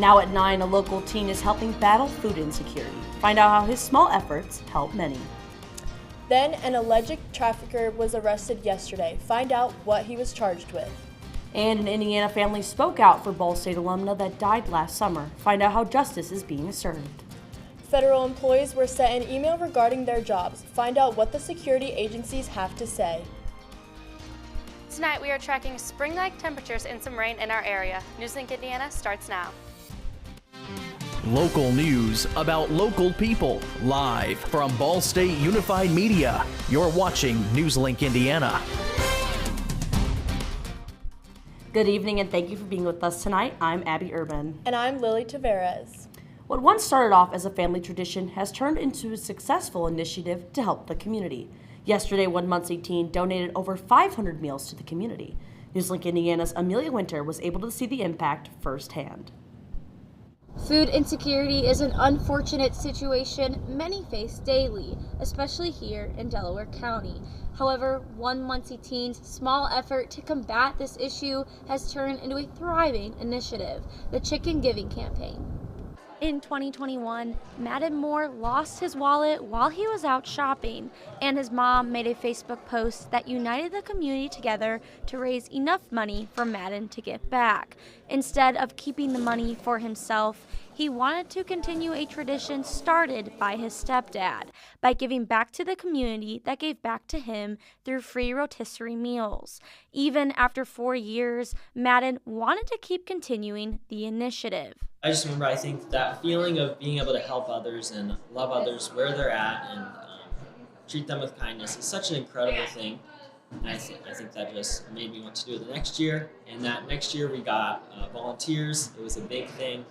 Now at 9, a local teen is helping battle food insecurity. Find out how his small efforts help many. Then an alleged trafficker was arrested yesterday. Find out what he was charged with. And an Indiana family spoke out for Ball State alumna that died last summer. Find out how justice is being served. Federal employees were sent an email regarding their jobs. Find out what the security agencies have to say. Tonight we are tracking spring-like temperatures and some rain in our area. NewsLink Indiana starts now. Local news about local people, live from Ball State Unified Media. You're watching NewsLink Indiana. Good evening and thank you for being with us tonight. I'm Abby Urban. And I'm Lily Taveras. What once started off as a family tradition has turned into a successful initiative to help the community. Yesterday, one Muncie teen donated over 500 meals to the community. NewsLink Indiana's Amelia Winter was able to see the impact firsthand. Food insecurity is an unfortunate situation many face daily, especially here in Delaware County. However, one Muncie teen's small effort to combat this issue has turned into a thriving initiative, the Chicken Giving Campaign. In 2021, Madden Moore lost his wallet while he was out shopping, and his mom made a Facebook post that united the community together to raise enough money for Madden to give back. Instead of keeping the money for himself, he wanted to continue a tradition started by his stepdad by giving back to the community that gave back to him through free rotisserie meals. Even after 4 years, Madden wanted to keep continuing the initiative. I just remember, I think that feeling of being able to help others and love others where they're at and treat them with kindness is such an incredible thing. And I think that just made me want to do it the next year. And that next year we got volunteers. It was a big thing.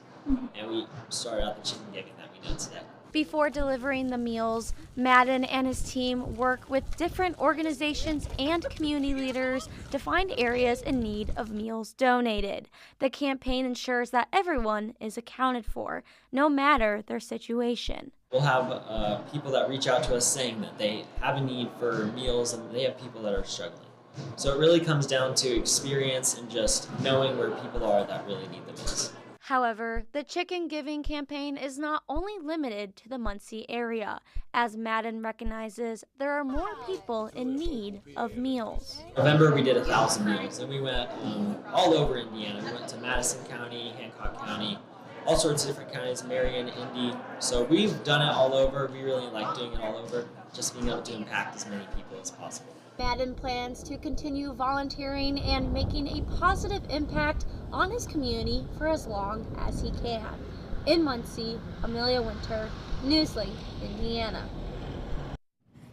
And we started out the chicken giving that we know today. Before delivering the meals, Madden and his team work with different organizations and community leaders to find areas in need of meals donated. The campaign ensures that everyone is accounted for, no matter their situation. We'll have people that reach out to us saying that they have a need for meals and they have people that are struggling. So it really comes down to experience and just knowing where people are that really need the meals. However, the Chicken Giving Campaign is not only limited to the Muncie area, as Madden recognizes there are more people in need of meals. In November, we did 1,000 meals, and we went all over Indiana. We went to Madison County, Hancock County, all sorts of different counties, Marion, Indy. So we've done it all over. We really like doing it all over, just being able to impact as many people as possible. Madden plans to continue volunteering and making a positive impact on his community for as long as he can. In Muncie, Amelia Winter, NewsLink, Indiana.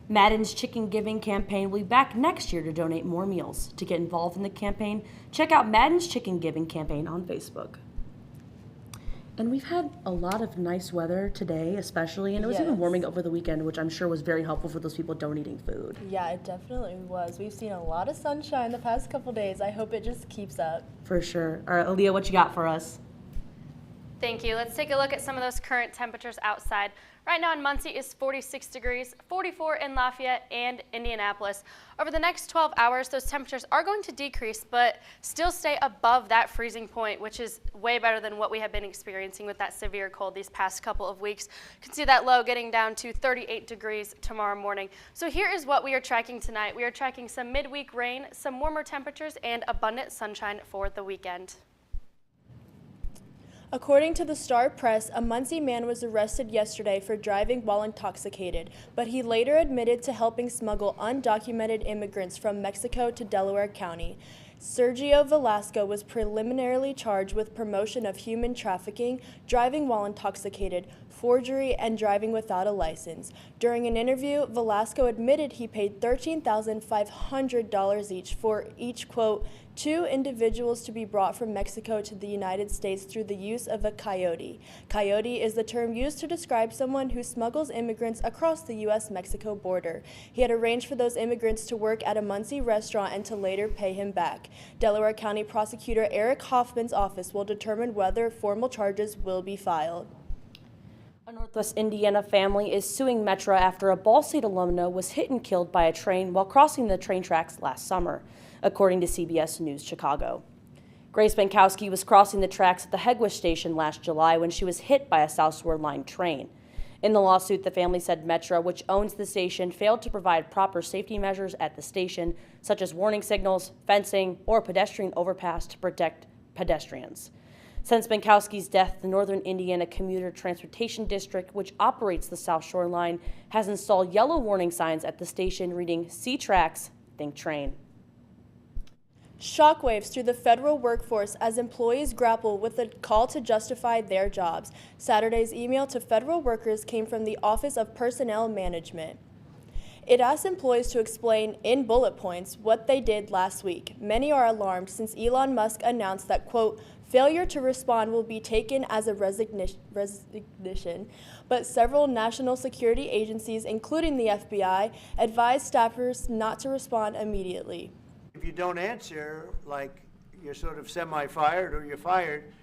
Madden's Chicken Giving Campaign will be back next year to donate more meals. To get involved in the campaign, check out Madden's Chicken Giving Campaign on Facebook. And we've had a lot of nice weather today, especially, and it was even warming over the weekend, which I'm sure was very helpful for those people donating food. Yeah, it definitely was. We've seen a lot of sunshine the past couple days. I hope it just keeps up. For sure. All right, Aaliyah, what you got for us? Thank you. Let's take a look at some of those current temperatures outside. Right now in Muncie is 46 degrees, 44 in Lafayette and Indianapolis. Over the next 12 hours, those temperatures are going to decrease, but still stay above that freezing point, which is way better than what we have been experiencing with that severe cold these past couple of weeks. You can see that low getting down to 38 degrees tomorrow morning. So here is what we are tracking tonight. We are tracking some midweek rain, some warmer temperatures, and abundant sunshine for the weekend. According to the Star Press, a Muncie man was arrested yesterday for driving while intoxicated, but he later admitted to helping smuggle undocumented immigrants from Mexico to Delaware County. Sergio Velasco was preliminarily charged with promotion of human trafficking, driving while intoxicated, forgery, and driving without a license. During an interview, Velasco admitted he paid $13,500 each for each, quote, 2 individuals to be brought from Mexico to the United States through the use of a coyote. Coyote is the term used to describe someone who smuggles immigrants across the U.S.-Mexico border. He had arranged for those immigrants to work at a Muncie restaurant and to later pay him back. Delaware County Prosecutor Eric Hoffman's office will determine whether formal charges will be filed. A Northwest Indiana family is suing Metro after a Ball State alumna was hit and killed by a train while crossing the train tracks last summer, according to CBS News Chicago. Grace Bankowski was crossing the tracks at the Hegewisch station last July when she was hit by a Southward Line train. In the lawsuit, the family said Metra, which owns the station, failed to provide proper safety measures at the station, such as warning signals, fencing, or a pedestrian overpass to protect pedestrians. Since Bankowski's death, the Northern Indiana Commuter Transportation District, which operates the South Shore Line, has installed yellow warning signs at the station reading "See tracks, think train." Shockwaves through the federal workforce as employees grapple with the call to justify their jobs. Saturday's email to federal workers came from the Office of Personnel Management. It asked employees to explain in bullet points what they did last week. Many are alarmed since Elon Musk announced that, quote, failure to respond will be taken as a resignation, but several national security agencies, including the FBI, advised staffers not to respond immediately. If you don't answer, like you're sort of semi-fired or you're fired,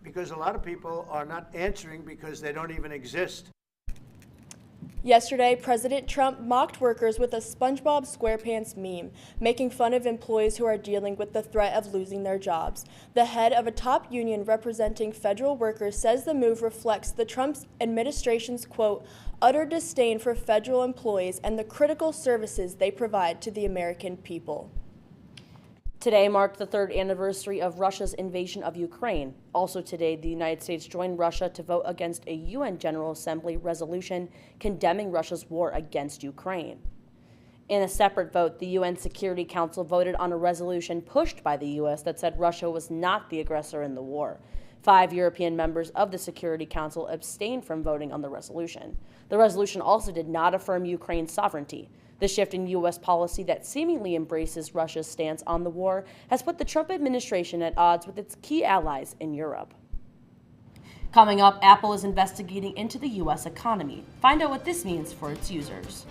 because a lot of people are not answering because they don't even exist. Yesterday, President Trump mocked workers with a SpongeBob SquarePants meme, making fun of employees who are dealing with the threat of losing their jobs. The head of a top union representing federal workers says the move reflects the Trump administration's, quote, utter disdain for federal employees and the critical services they provide to the American people. Today marked the third anniversary of Russia's invasion of Ukraine. Also today, the United States joined Russia to vote against a UN General Assembly resolution condemning Russia's war against Ukraine. In a separate vote, the UN Security Council voted on a resolution pushed by the U.S. that said Russia was not the aggressor in the war. 5 European members of the Security Council abstained from voting on the resolution. The resolution also did not affirm Ukraine's sovereignty. The shift in U.S. policy that seemingly embraces Russia's stance on the war has put the Trump administration at odds with its key allies in Europe. Coming up, Apple is investigating into the U.S. economy. Find out what this means for its users.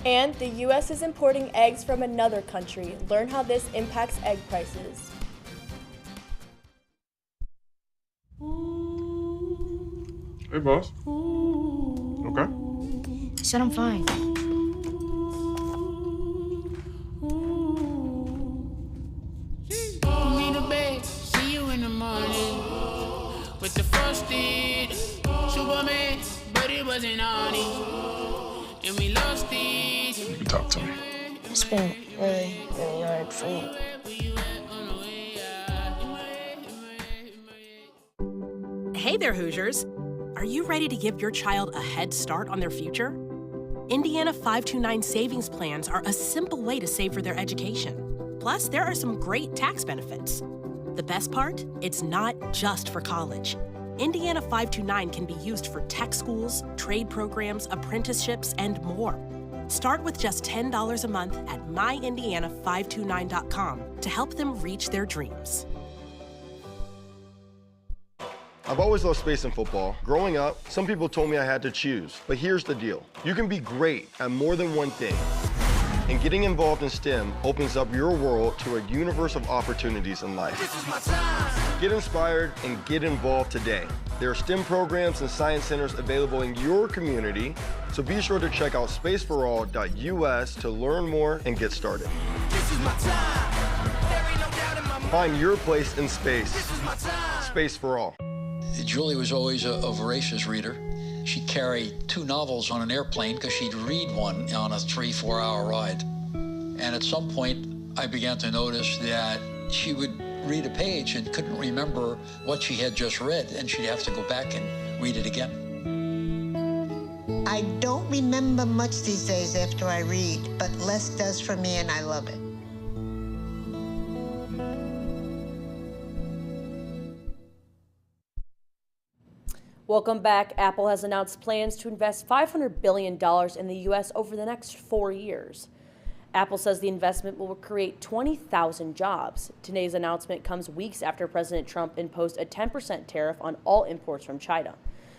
And the U.S. is importing eggs from another country. Learn how this impacts egg prices. Hey, boss. Okay? I said I'm fine. See you in the morning with the frosted Superman, but it wasn't on it, and we lost it. You can talk to me. It's been really hard for me. Hey there, Hoosiers. Are you ready to give your child a head start on their future? Indiana 529 savings plans are a simple way to save for their education. Plus, there are some great tax benefits. The best part? It's not just for college. Indiana 529 can be used for tech schools, trade programs, apprenticeships, and more. Start with just $10 a month at myindiana529.com to help them reach their dreams. I've always loved space and football. Growing up, some people told me I had to choose. But here's the deal. You can be great at more than one thing. And getting involved in STEM opens up your world to a universe of opportunities in life. This is my time. Get inspired and get involved today. There are STEM programs and science centers available in your community, so be sure to check out spaceforall.us to learn more and get started. This is my time. There ain't no doubt in my mind. Find your place in space. This is my time. Space for all. Julie was always a voracious reader. She'd carry 2 novels on an airplane because she'd read one on a 3-4 hour ride. And at some point, I began to notice that she would read a page and couldn't remember what she had just read, and she'd have to go back and read it again. I don't remember much these days after I read, but less does for me, and I love it. Welcome back. Apple has announced plans to invest $500 billion in the U.S. over the next 4 years. Apple says the investment will create 20,000 jobs. Today's announcement comes weeks after President Trump imposed a 10% tariff on all imports from China.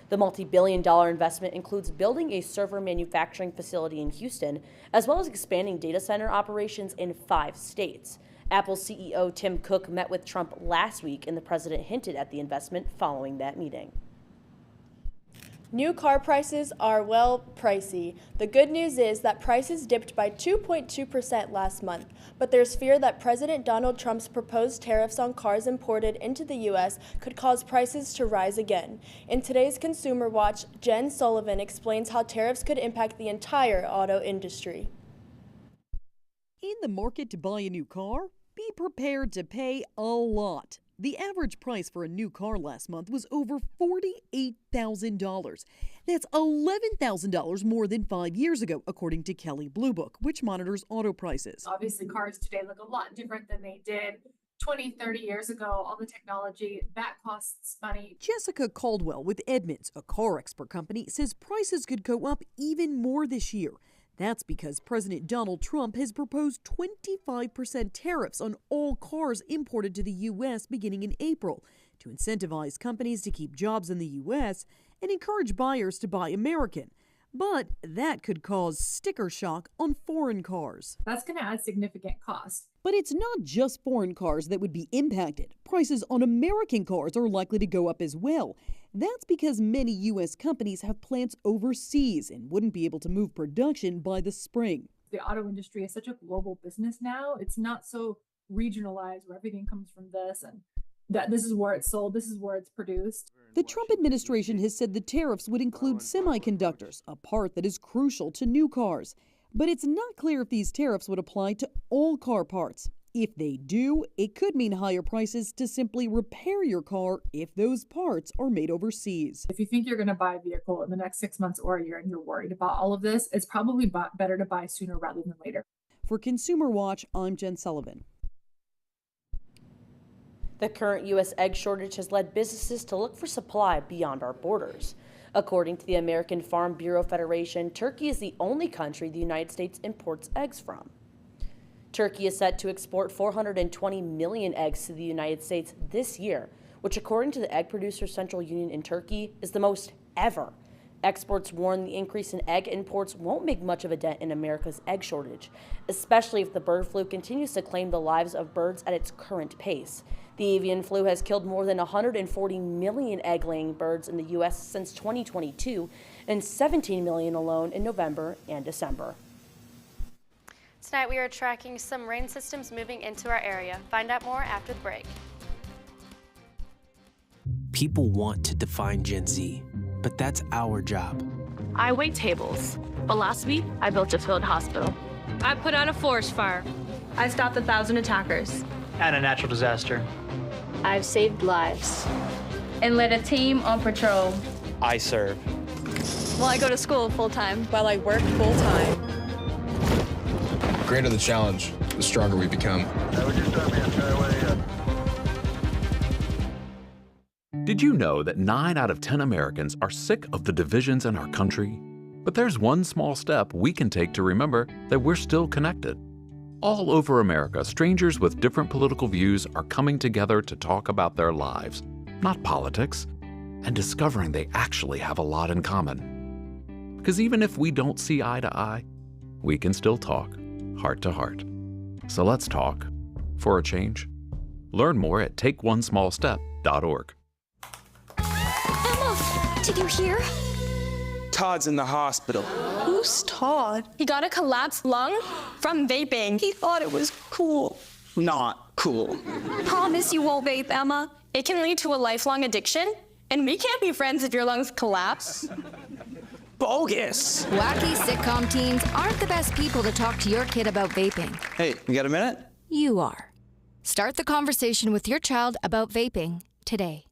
The multi-billion-dollar investment includes building a server manufacturing facility in Houston, as well as expanding data center operations in 5 states. Apple CEO Tim Cook met with Trump last week, and the president hinted at the investment following that meeting. New car prices are, well, pricey. The good news is that prices dipped by 2.2% last month, but there's fear that President Donald Trump's proposed tariffs on cars imported into the U.S. could cause prices to rise again. In today's Consumer Watch, Jen Sullivan explains how tariffs could impact the entire auto industry. In the market to buy a new car? Be prepared to pay a lot. The average price for a new car last month was over $48,000. That's $11,000 more than 5 years ago, according to Kelley Blue Book, which monitors auto prices. Obviously, cars today look a lot different than they did 20, 30 years ago. All the technology, that costs money. Jessica Caldwell with Edmunds, a car expert company, says prices could go up even more this year. That's because President Donald Trump has proposed 25% tariffs on all cars imported to the U.S. beginning in April to incentivize companies to keep jobs in the U.S. and encourage buyers to buy American. But that could cause sticker shock on foreign cars. That's going to add significant cost. But it's not just foreign cars that would be impacted. Prices on American cars are likely to go up as well. That's because many U.S. companies have plants overseas and wouldn't be able to move production by the spring. The auto industry is such a global business now. It's not so regionalized where everything comes from this and that this is where it's sold, this is where it's produced. The Trump administration has said the tariffs would include semiconductors, a part that is crucial to new cars. But it's not clear if these tariffs would apply to all car parts. If they do, it could mean higher prices to simply repair your car if those parts are made overseas. If you think you're going to buy a vehicle in the next 6 months or a year and you're worried about all of this, it's probably better to buy sooner rather than later. For Consumer Watch, I'm Jen Sullivan. The current U.S. egg shortage has led businesses to look for supply beyond our borders. According to the American Farm Bureau Federation, Turkey is the only country the United States imports eggs from. Turkey is set to export 420 million eggs to the United States this year, which according to the Egg Producers Central Union in Turkey is the most ever. Experts warn the increase in egg imports won't make much of a dent in America's egg shortage, especially if the bird flu continues to claim the lives of birds at its current pace. The avian flu has killed more than 140 million egg-laying birds in the U.S. since 2022, and 17 million alone in November and December. Tonight we are tracking some rain systems moving into our area. Find out more after the break. People want to define Gen Z, but that's our job. I wait tables, but last week I built a field hospital. I put out a forest fire. I stopped 1,000 attackers. And a natural disaster. I've saved lives and led a team on patrol. I serve. Well, I go to school full-time. While I work full-time. The greater the challenge, the stronger we become. Did you know that 9 out of 10 Americans are sick of the divisions in our country? But there's one small step we can take to remember that we're still connected. All over America, strangers with different political views are coming together to talk about their lives, not politics, and discovering they actually have a lot in common. Because even if we don't see eye to eye, we can still talk, heart to heart. So let's talk, for a change. Learn more at takeonesmallstep.org. Emma, did you hear? Todd's in the hospital. Who's Todd? He got a collapsed lung from vaping. He thought it was cool. Not cool. Promise you won't vape, Emma. It can lead to a lifelong addiction, and we can't be friends if your lungs collapse. Bogus. Wacky sitcom teens aren't the best people to talk to your kid about vaping. Hey, you got a minute? You are. Start the conversation with your child about vaping today.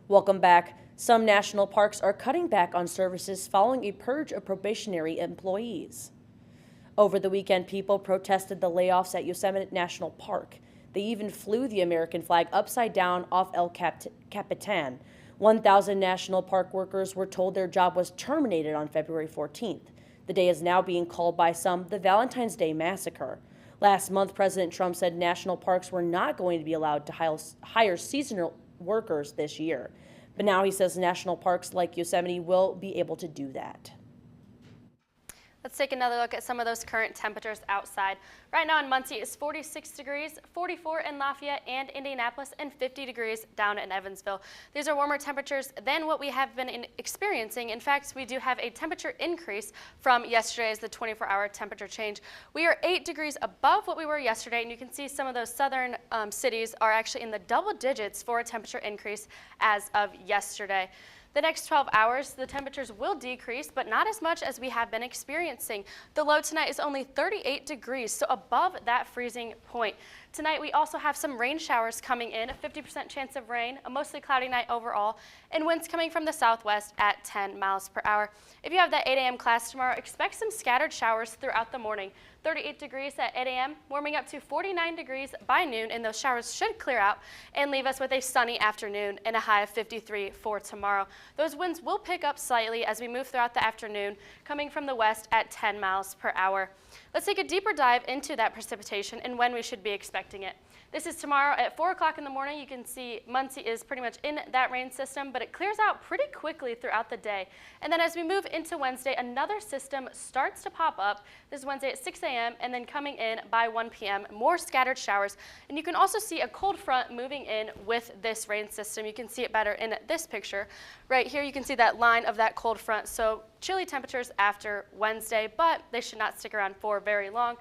Welcome back. Some national parks are cutting back on services following a purge of probationary employees. Over the weekend, people protested the layoffs at Yosemite National Park. They even flew the American flag upside down off El Capitan, 1,000 national park workers were told their job was terminated on February 14th. The day is now being called by some the Valentine's Day Massacre. Last month, President Trump said national parks were not going to be allowed to hire seasonal workers this year. But now he says national parks like Yosemite will be able to do that. Let's take another look at some of those current temperatures outside. Right now in Muncie it's 46 degrees, 44 in Lafayette and Indianapolis, and 50 degrees down in Evansville. These are warmer temperatures than what we have been experiencing. In fact, we do have a temperature increase from yesterday's the 24-hour temperature change. We are 8 degrees above what we were yesterday, and you can see some of those southern cities are actually in the double digits for a temperature increase as of yesterday. The next 12 hours, the temperatures will decrease, but not as much as we have been experiencing. The low tonight is only 38 degrees, so above that freezing point. Tonight, we also have some rain showers coming in, a 50% chance of rain, a mostly cloudy night overall, and winds coming from the southwest at 10 miles per hour. If you have that 8 a.m. class tomorrow, expect some scattered showers throughout the morning. 38 degrees at 8 a.m., warming up to 49 degrees by noon, and those showers should clear out and leave us with a sunny afternoon and a high of 53 for tomorrow. Those winds will pick up slightly as we move throughout the afternoon, coming from the west at 10 miles per hour. Let's take a deeper dive into that precipitation and when we should be expecting it. This is tomorrow at 4 o'clock in the morning. You can see Muncie is pretty much in that rain system, but it clears out pretty quickly throughout the day. And then as we move into Wednesday, another system starts to pop up. This is Wednesday at 6 a.m. and then coming in by 1 p.m., more scattered showers. And you can also see a cold front moving in with this rain system. You can see it better in this picture. Right here you can see that line of that cold front. So chilly temperatures after Wednesday, but they should not stick around for very long.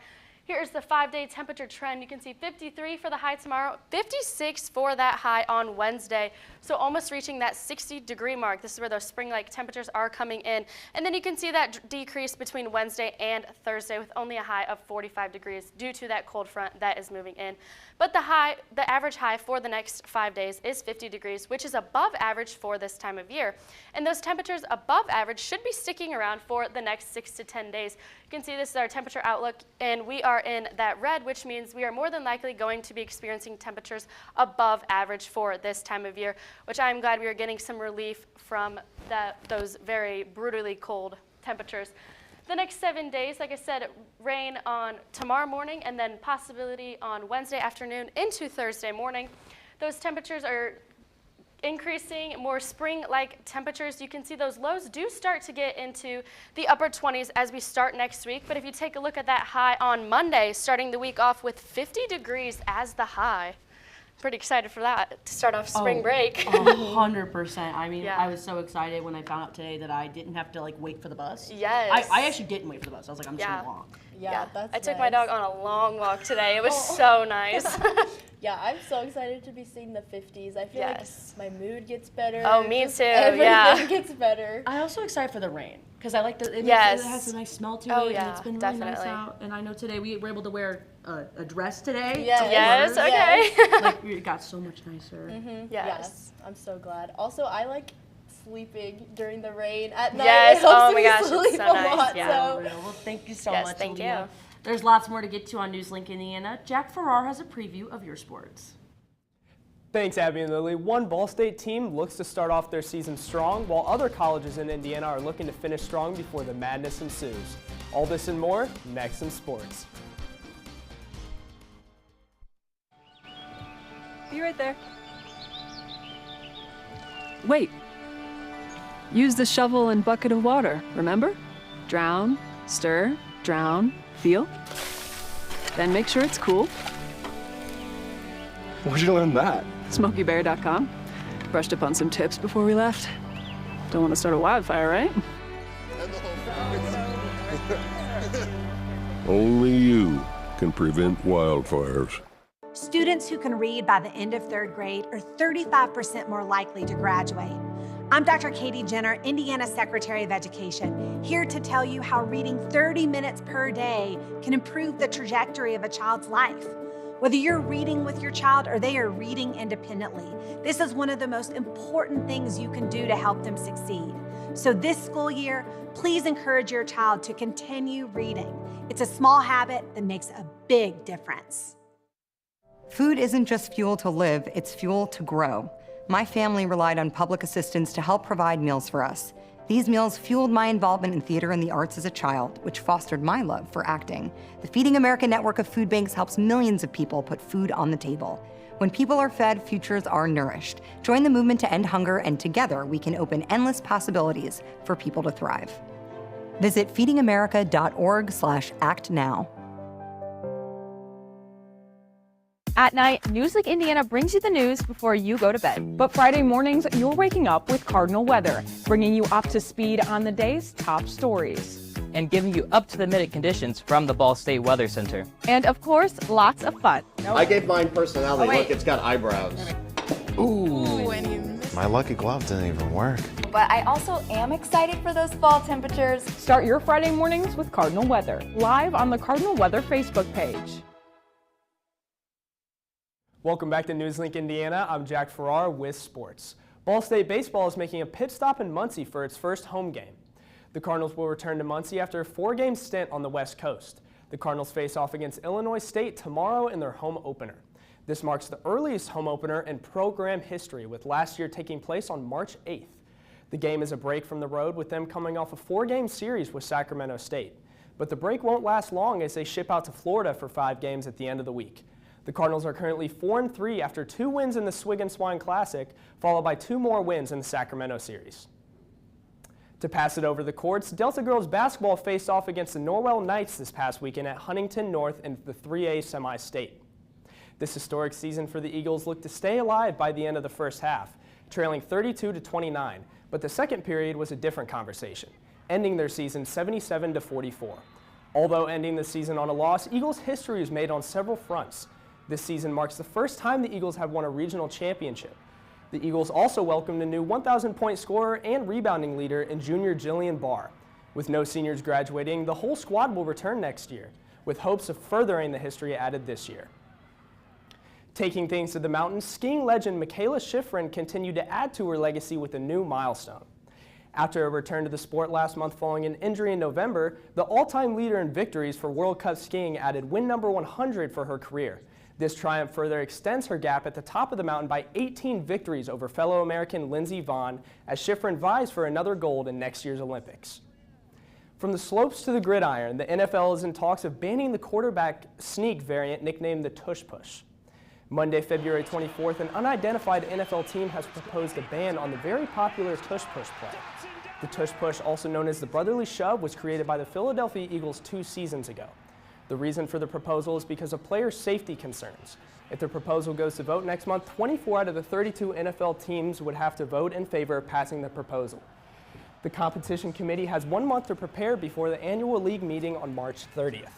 Here's the 5-day temperature trend. You can see 53 for the high tomorrow, 56 for that high on Wednesday. So almost reaching that 60-degree mark. This is where those spring-like temperatures are coming in. And then you can see that decrease between Wednesday and Thursday with only a high of 45 degrees due to that cold front that is moving in. But the average high for the next 5 days is 50 degrees, which is above average for this time of year. And those temperatures above average should be sticking around for the next 6 to 10 days. You can see this is our temperature outlook, and we are in that red, which means we are more than likely going to be experiencing temperatures above average for this time of year, which I'm glad we are getting some relief from those very brutally cold temperatures. The next 7 days, like I said, rain on tomorrow morning and then possibility on Wednesday afternoon into Thursday morning. Those temperatures are increasing, more spring-like temperatures. You can see those lows do start to get into the upper 20s as we start next week. But if you take a look at that high on Monday, starting the week off with 50 degrees as the high. Pretty excited for that to start off spring break. 100%. I mean, Yeah. I was so excited when I found out today that I didn't have to wait for the bus. Yes. I actually didn't wait for the bus. I was like, I'm just Yeah. gonna walk. Yeah, that's I took my dog on a long walk today. It was so nice. Yeah, I'm so excited to be seeing the 50s. I feel Yes. like my mood gets better. Oh, me just too, Everything yeah. gets better. I'm also excited for the rain because I like it Yes. has a nice smell to Oh, it, yeah, and it's been really nice definitely. out. And I know today we were able to wear a dress today. Yes. to Yes, work. okay. Like it got so much nicer. Yes. I'm so glad. Also, I like sleeping during the rain at night. Yes, It helps oh my me gosh, it's sleep so a nice, lot, yeah. so. Well, thank you so Yes, much, thank Aaliyah. you. There's lots more to get to on NewsLink Indiana. Jack Farrar has a preview of your sports. Thanks, Abby and Lily. One Ball State team looks to start off their season strong, while other colleges in Indiana are looking to finish strong before the madness ensues. All this and more, next in sports. Be right there. Wait. Use the shovel and bucket of water, remember? Drown, stir, drown, feel. Then make sure it's cool. Where'd you learn that? SmokeyBear.com. Brushed up on some tips before we left. Don't want to start a wildfire, right? Only you can prevent wildfires. Students who can read by the end of 3rd grade are 35% more likely to graduate. I'm Dr. Katie Jenner, Indiana Secretary of Education, here to tell you how reading 30 minutes per day can improve the trajectory of a child's life. Whether you're reading with your child or they are reading independently, this is one of the most important things you can do to help them succeed. So this school year, please encourage your child to continue reading. It's a small habit that makes a big difference. Food isn't just fuel to live, it's fuel to grow. My family relied on public assistance to help provide meals for us. These meals fueled my involvement in theater and the arts as a child, which fostered my love for acting. The Feeding America network of food banks helps millions of people put food on the table. When people are fed, futures are nourished. Join the movement to end hunger, and together we can open endless possibilities for people to thrive. Visit feedingamerica.org/actnow. At night, NewsLink Indiana brings you the news before you go to bed. But Friday mornings, you're waking up with Cardinal Weather, bringing you up to speed on the day's top stories. And giving you up-to-the-minute conditions from the Ball State Weather Center. And of course, lots of fun. I gave mine personality. Look, it's got eyebrows. Ooh, my lucky glove didn't even work. But I also am excited for those fall temperatures. Start your Friday mornings with Cardinal Weather, live on the Cardinal Weather Facebook page. Welcome back to NewsLink Indiana. I'm Jack Farrar with sports. Ball State baseball is making a pit stop in Muncie for its first home game. The Cardinals will return to Muncie after a 4-game stint on the West Coast. The Cardinals face off against Illinois State tomorrow in their home opener. This marks the earliest home opener in program history, with last year taking place on March 8th. The game is a break from the road, with them coming off a 4-game series with Sacramento State. But the break won't last long as they ship out to Florida for 5 games at the end of the week. The Cardinals are currently 4-3 after 2 wins in the Swig and Swine Classic, followed by 2 more wins in the Sacramento series. To pass it over the courts, Delta girls basketball faced off against the Norwell Knights this past weekend at Huntington North in the 3A semi-state. This historic season for the Eagles looked to stay alive by the end of the first half, trailing 32-29, but the second period was a different conversation, ending their season 77-44. Although ending the season on a loss, Eagles history is made on several fronts. This season marks the first time the Eagles have won a regional championship. The Eagles also welcomed a new 1,000-point scorer and rebounding leader in junior Jillian Barr. With no seniors graduating, the whole squad will return next year, with hopes of furthering the history added this year. Taking things to the mountains, skiing legend Michaela Schifrin continued to add to her legacy with a new milestone. After a return to the sport last month following an injury in November, the all-time leader in victories for World Cup skiing added win number 100 for her career. This triumph further extends her gap at the top of the mountain by 18 victories over fellow American Lindsey Vonn as Schifrin vies for another gold in next year's Olympics. From the slopes to the gridiron, the NFL is in talks of banning the quarterback sneak variant nicknamed the tush push. Monday, February 24th, an unidentified NFL team has proposed a ban on the very popular tush push play. The tush push, also known as the brotherly shove, was created by the Philadelphia Eagles 2 seasons ago. The reason for the proposal is because of player safety concerns. If the proposal goes to vote next month, 24 out of the 32 NFL teams would have to vote in favor of passing the proposal. The competition committee has 1 month to prepare before the annual league meeting on March 30th.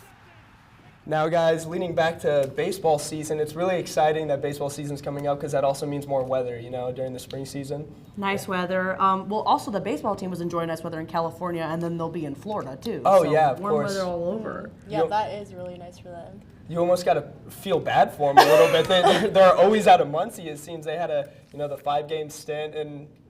Now guys, leading back to baseball season, it's really exciting that baseball season's coming up because that also means more weather, you know, during the spring season. Nice weather. Well, also the baseball team was enjoying nice weather in California, and then they'll be in Florida too. Oh so yeah, of warm course. weather all over. Yeah, that is really nice for them. You almost got to feel bad for them a little bit. They're always out of Muncie. It seems they had the 5-game stint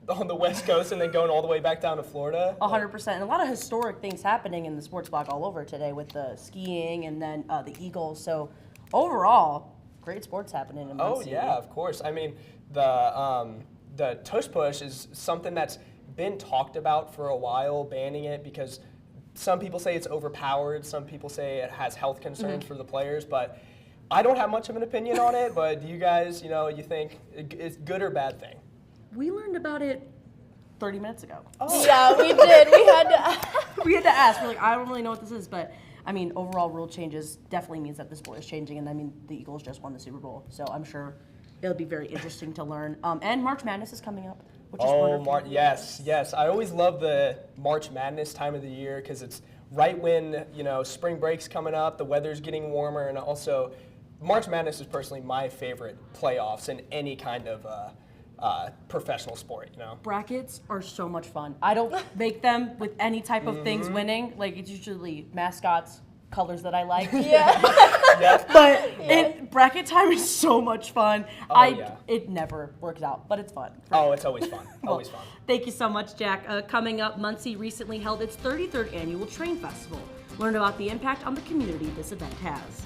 on the West Coast and then going all the way back down to Florida. 100%. And a lot of historic things happening in the sports block all over today with the skiing and then the Eagles. So overall, great sports happening in Muncie. Oh yeah, of course. I mean, the tush push is something that's been talked about for a while, banning it because some people say it's overpowered, some people say it has health concerns for the players, but I don't have much of an opinion on it, but do you guys, you think it's good or bad thing? We learned about it 30 minutes ago. Oh. Yeah, we did. We had to ask. We had to ask. We're like, I don't really know what this is, but I mean, overall rule changes definitely means that the sport is changing, and I mean, the Eagles just won the Super Bowl, so I'm sure it'll be very interesting to learn. And March Madness is coming up, which is wonderful. Yes. I always love the March Madness time of the year because it's right when, spring break's coming up, the weather's getting warmer, and also March Madness is personally my favorite playoffs in any kind of professional sport, Brackets are so much fun. I don't make them with any type of things winning. Like, it's usually mascots, colors that I like. Yeah. But bracket time is so much fun. It never works out, but it's fun. It's always fun. Always fun. Thank you so much, Jack. Coming up, Muncie recently held its 33rd annual Train Festival. Learn about the impact on the community this event has.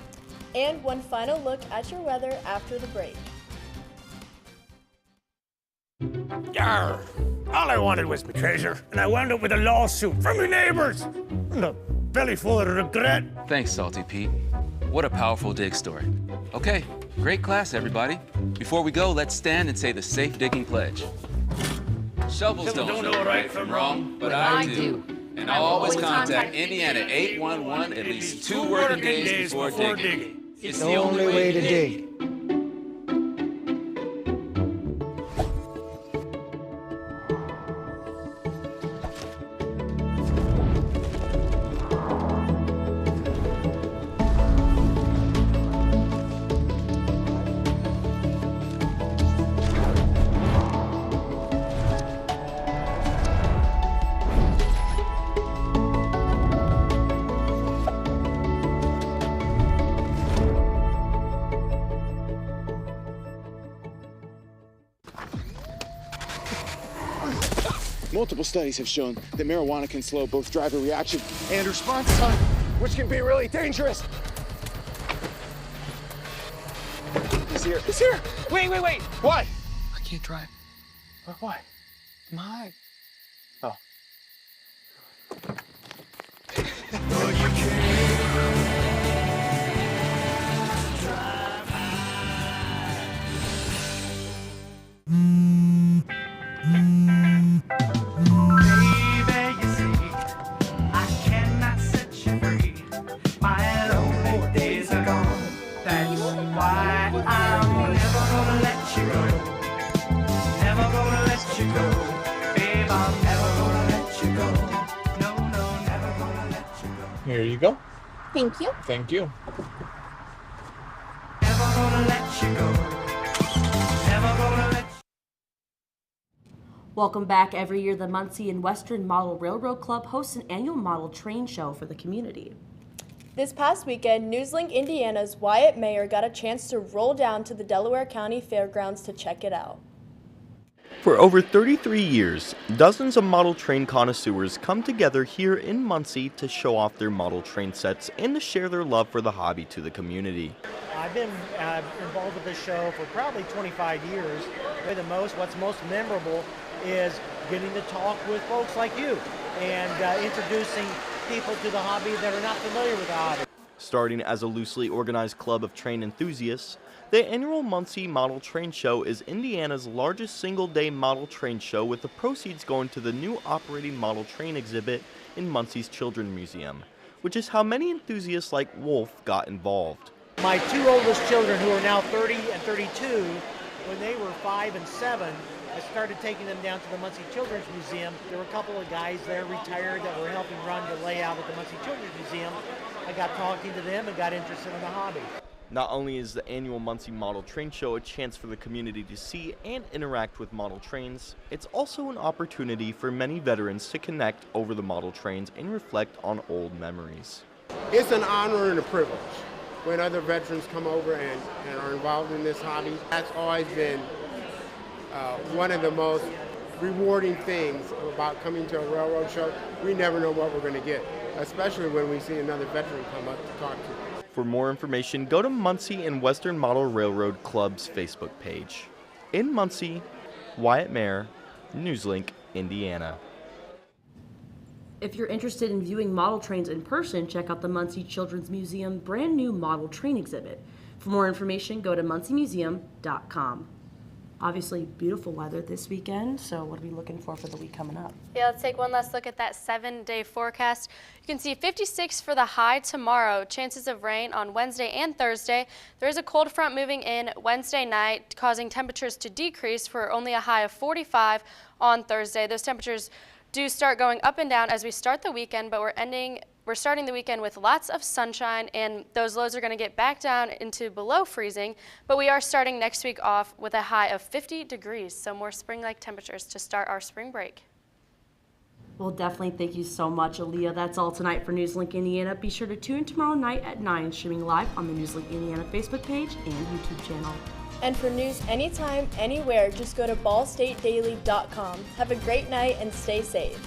And one final look at your weather after the break. Yarr! All I wanted was my treasure, and I wound up with a lawsuit from my neighbors. And a belly full of regret. Thanks, Salty Pete. What a powerful dig story. Okay, great class, everybody. Before we go, let's stand and say the safe digging pledge. Shovels don't know right from wrong, but I do. And always contact Indiana 811 at least 2 working days before digging. It's the only way to dig. Multiple studies have shown that marijuana can slow both driver reaction and response time, which can be really dangerous. He's here. He's here. Wait. What? I can't drive. Why? My. Oh. Here you go. Thank you. Thank you. Welcome back. Every year, the Muncie and Western Model Railroad Club hosts an annual model train show for the community. This past weekend, NewsLink Indiana's Wyatt Mayer got a chance to roll down to the Delaware County Fairgrounds to check it out. For over 33 years, dozens of model train connoisseurs come together here in Muncie to show off their model train sets and to share their love for the hobby to the community. I've been involved with this show for probably 25 years. What's most memorable is getting to talk with folks like you and introducing people to the hobby that are not familiar with the hobby. Starting as a loosely organized club of train enthusiasts, the annual Muncie Model Train Show is Indiana's largest single-day model train show, with the proceeds going to the new operating model train exhibit in Muncie's Children's Museum, which is how many enthusiasts like Wolf got involved. My 2 oldest children, who are now 30 and 32, when they were 5 and 7, I started taking them down to the Muncie Children's Museum. There were a couple of guys there retired that were helping run the layout at the Muncie Children's Museum. I got talking to them and got interested in the hobby. Not only is the annual Muncie Model Train Show a chance for the community to see and interact with model trains, it's also an opportunity for many veterans to connect over the model trains and reflect on old memories. It's an honor and a privilege when other veterans come over and are involved in this hobby. That's always been one of the most rewarding things about coming to a railroad show. We never know what we're going to get, especially when we see another veteran come up to talk to us. For more information, go to Muncie and Western Model Railroad Club's Facebook page. In Muncie, Wyatt Mayer, NewsLink, Indiana. If you're interested in viewing model trains in person, check out the Muncie Children's Museum brand new model train exhibit. For more information, go to munciemuseum.com. Obviously, beautiful weather this weekend, so what are we looking for the week coming up? Yeah, let's take one last look at that 7-day forecast. You can see 56 for the high tomorrow, chances of rain on Wednesday and Thursday. There is a cold front moving in Wednesday night, causing temperatures to decrease for only a high of 45 on Thursday. Those temperatures do start going up and down as we start the weekend, but we're starting the weekend with lots of sunshine, and those lows are going to get back down into below freezing, but we are starting next week off with a high of 50 degrees, so more spring-like temperatures to start our spring break. Well, definitely thank you so much, Aaliyah. That's all tonight for NewsLink Indiana. Be sure to tune in tomorrow night at 9, streaming live on the NewsLink Indiana Facebook page and YouTube channel. And for news anytime, anywhere, just go to ballstatedaily.com. Have a great night and stay safe.